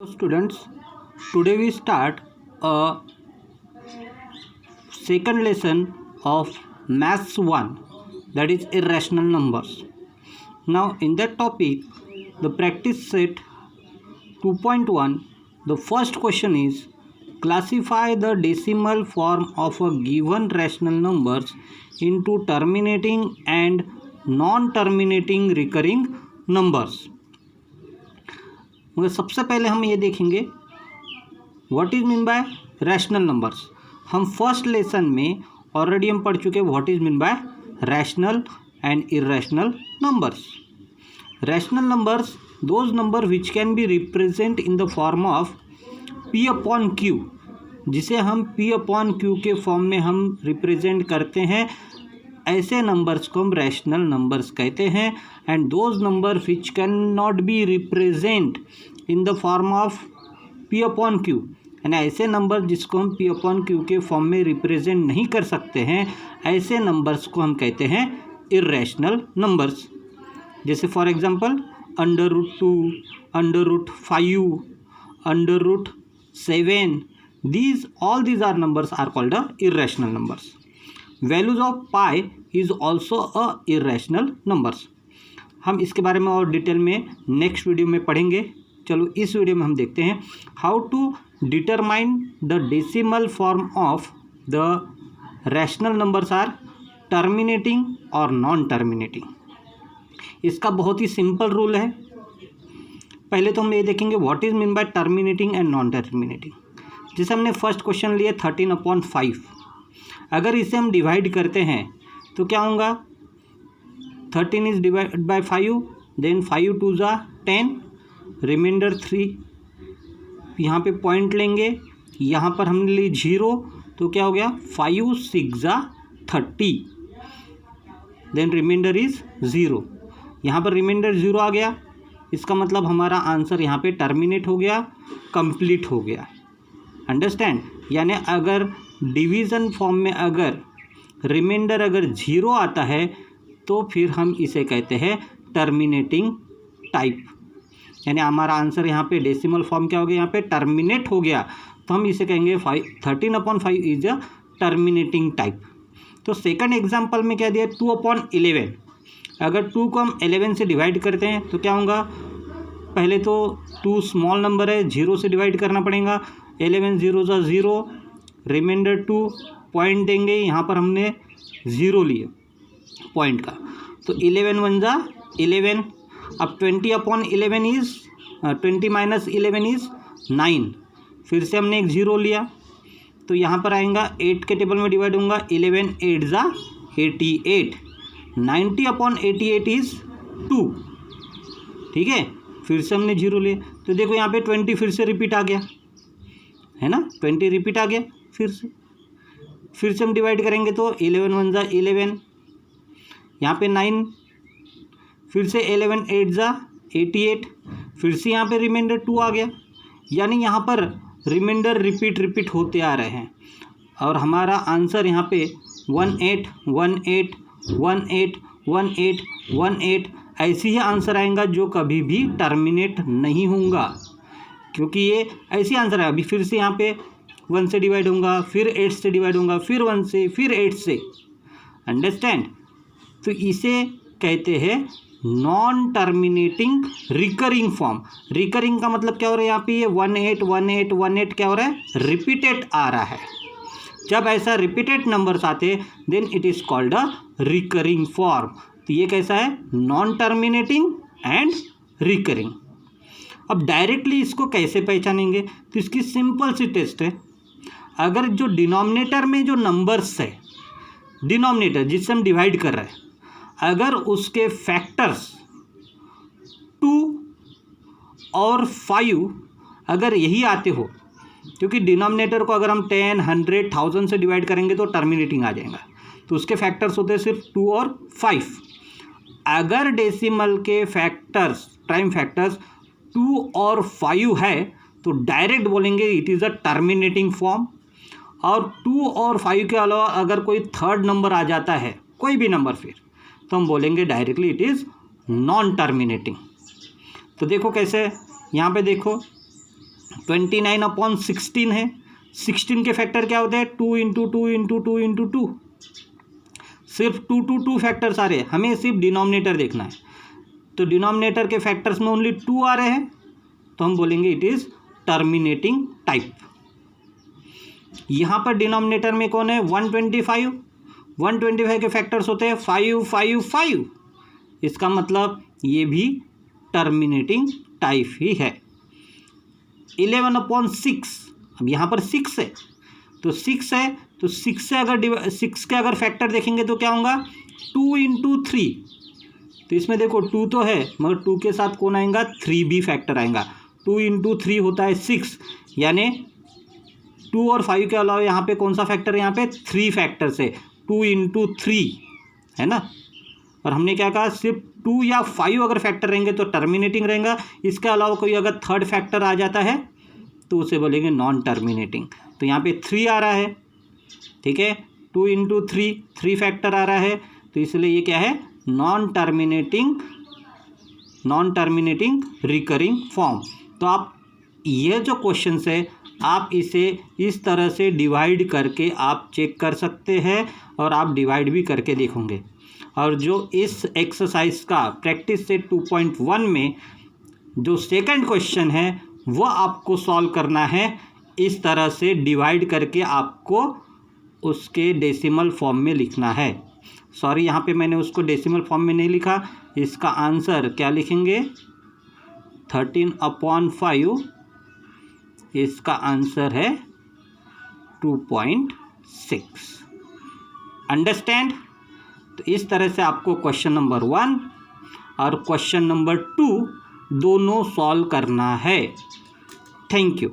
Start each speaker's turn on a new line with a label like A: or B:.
A: Students, today we start a second lesson of Maths 1, that is irrational numbers. Now in that topic, the practice set 2.1, the first question is classify the decimal form of a given rational numbers into terminating and non-terminating recurring numbers. मगर सबसे पहले हम ये देखेंगे what is mean by rational numbers. हम first lesson में already हम पढ़ चुके what is mean by rational and irrational numbers. Rational numbers those number which can be represent in the form of P upon Q, जिसे हम P upon Q के form में हम रिप्रेजेंट करते हैं. ऐसे नंबर्स को हम रैशनल नंबर्स कहते हैं. And those number which can not be represent in the form of P upon Q, यानी ऐसे नंबर जिसको हम पी अपॉन क्यू के फॉर्म में रिप्रेजेंट नहीं कर सकते हैं, ऐसे नंबर्स को हम कहते हैं इर्रेशनल नंबर्स. जैसे for example √2, √5, √7, all these are numbers are called a irrational numbers. Values of pi is also a irrational numbers. हम इसके बारे में और डिटेल में नेक्स्ट वीडियो में पढ़ेंगे. चलो इस वीडियो में हम देखते हैं how to determine the decimal form of the rational numbers are terminating और नॉन टर्मिनेटिंग. इसका बहुत ही सिंपल रूल है. पहले तो हम ये देखेंगे what is mean by terminating and non terminating. जैसे हमने फर्स्ट क्वेश्चन लिए 13/5. अगर इसे हम डिवाइड करते हैं तो क्या होगा, 13 इज डिवाइड बाय 5, देन 5 2 ज़ा 10, रिमाइंडर 3. यहाँ पे पॉइंट लेंगे, यहाँ पर हमने ली 0, तो क्या हो गया 5 6 ज़ा 30, देन रिमाइंडर इज 0. यहाँ पर रिमाइंडर 0 आ गया. इसका मतलब हमारा आंसर यहाँ पे टर्मिनेट हो गया, कंप्लीट हो गया. अंडरस्टैंड. यानी अगर डिवीज़न फॉर्म में अगर रिमाइंडर अगर 0 आता है तो फिर हम इसे कहते हैं टर्मिनेटिंग टाइप. यानी हमारा आंसर यहाँ पे डेसिमल फॉर्म क्या हो गया, यहाँ पे टर्मिनेट हो गया, तो हम इसे कहेंगे 13/5 इज अ टर्मिनेटिंग टाइप. तो सेकंड एग्जांपल में क्या दिया 2/11. अगर 2 को हम 11 से डिवाइड करते हैं तो क्या होगा, पहले तो 2 स्मॉल नंबर है, 0 से डिवाइड करना पड़ेगा. 11 0 ज़ा 0, रिमाइंडर 2, पॉइंट देंगे, यहाँ पर हमने 0 लिए पॉइंट का, तो 11 1 ज़ा 11. अब 20/11 इज 20 - 11 इज 9. फिर से हमने एक 0 लिया, तो यहाँ पर आएगा 8 के टेबल में डिवाइड होगा, 11 8 ज़ा 88. 90/88 इज 2. ठीक है. फिर से हमने 0 लिए, तो देखो यहाँ पे 20 फिर से रिपीट आ गया है ना, 20 रिपीट आ गया. फिर से हम डिवाइड करेंगे तो 11 1 ज़ा 11, यहाँ पे 9, फिर से 11 8 ज़ा 88, फिर से यहाँ पे रिमाइंडर 2 आ गया. यानी यहाँ पर रिमाइंडर रिपीट होते आ रहे हैं और हमारा आंसर यहाँ पे 18 18 18 18 18 ऐसी ही आंसर आएगा जो कभी भी टर्मिनेट नहीं होगा, क्योंकि ये ऐसी आंसर है. अभी फिर से यहाँ पे 1 से डिवाइड होगा, फिर 8 से डिवाइड होगा, फिर 1 से, फिर 8 से. अंडरस्टैंड. तो इसे कहते हैं non terminating recurring form. Recurring का मतलब क्या हो रहा है, यहाँ पे ये 18 18 18 क्या हो रहा है, रिपीटेड आ रहा है. जब ऐसा रिपीटेड नंबर्स आते then it is called a recurring form. तो ये कैसा है, नॉन टर्मिनेटिंग एंड रिकरिंग. अब डायरेक्टली इसको कैसे पहचानेंगे, तो इसकी सिंपल सी टेस्ट है. अगर जो डिनोमिनेटर में जो नंबर्स है, डिनोमिनेटर जिससे हम डिवाइड कर रहे हैं, अगर उसके फैक्टर्स 2 और 5 अगर यही आते हो, क्योंकि डिनोमिनेटर को अगर हम 10 100 1000 से डिवाइड करेंगे तो टर्मिनेटिंग आ जाएगा, तो उसके फैक्टर्स होते हैं सिर्फ 2 और 5. अगर डेसिमल के फैक्टर्स, प्राइम फैक्टर्स 2 और 5 है तो डायरेक्ट बोलेंगे it is a terminating form. और 2 और 5 के अलावा अगर कोई थर्ड नंबर आ जाता है, कोई भी नंबर, फिर तो हम बोलेंगे directly it is non terminating. तो देखो कैसे, यहाँ पे देखो 29/16 है। 16 के फैक्टर क्या होते हैं? 2 इंटू 2 इंटू 2 इंटू 2। सिर्फ 2 टू 2 फैक्टर्स आ रहे हैं, हमें सिर्फ डिनोमिनेटर देखना है। तो डिनोमिनेटर के फैक्टर्स में ओनली 2 आ रहे हैं, तो हम बोलेंगे इट इज़ टर्मिनेटिंग टाइप। यहाँ पर डिनोमिनेटर में कौन है? 125। 125 के फैक्टर्स होते हैं 5 5 5। इसका मतलब ये भी टर्मिनेटिंग टाइप ही है। 11/6, अब यहाँ पर 6 है, तो 6 है, तो 6 से अगर 6 के अगर फैक्टर देखेंगे तो क्या होगा? 2 इंटू 3। तो इसमें देखो 2 तो है, मगर 2 के साथ कौन आएगा? 3 भी फैक्टर आएगा। 2 इंटू 3 होता है 6, यानी 2 और 5 के अलावा यहाँ पे कौन सा फैक्टर है? यहाँ पे 3 फैक्टर से 2 इंटू 3 है ना। और हमने क्या कहा? सिर्फ 2 या 5 अगर फैक्टर रहेंगे तो टर्मिनेटिंग रहेगा। इसके अलावा कोई अगर थर्ड फैक्टर आ जाता है तो उसे बोलेंगे नॉन टर्मिनेटिंग। तो यहाँ पे 3 आ रहा है, ठीक है, 2 इंटू 3 फैक्टर आ रहा है, तो इसलिए ये क्या है? Non terminating recurring form. तो आप ये जो क्वेश्चन है आप इसे इस तरह से डिवाइड करके आप चेक कर सकते हैं, और आप डिवाइड भी करके देखोगे। और जो इस एक्सरसाइज का प्रैक्टिस सेट 2.1 में जो सेकंड क्वेश्चन है वो आपको सॉल्व करना है। इस तरह से डिवाइड करके आपको उसके डेसिमल फॉर्म में लिखना है। सॉरी, यहाँ पे मैंने उसको डेसिमल फॉर्म में नहीं लिखा। इसका आंसर क्या लिखेंगे? 13/5। इसका आंसर है 2.6। अंडरस्टैंड? तो इस तरह से आपको क्वेश्चन नंबर 1 और क्वेश्चन नंबर 2 दोनों सॉल्व करना है। Thank you.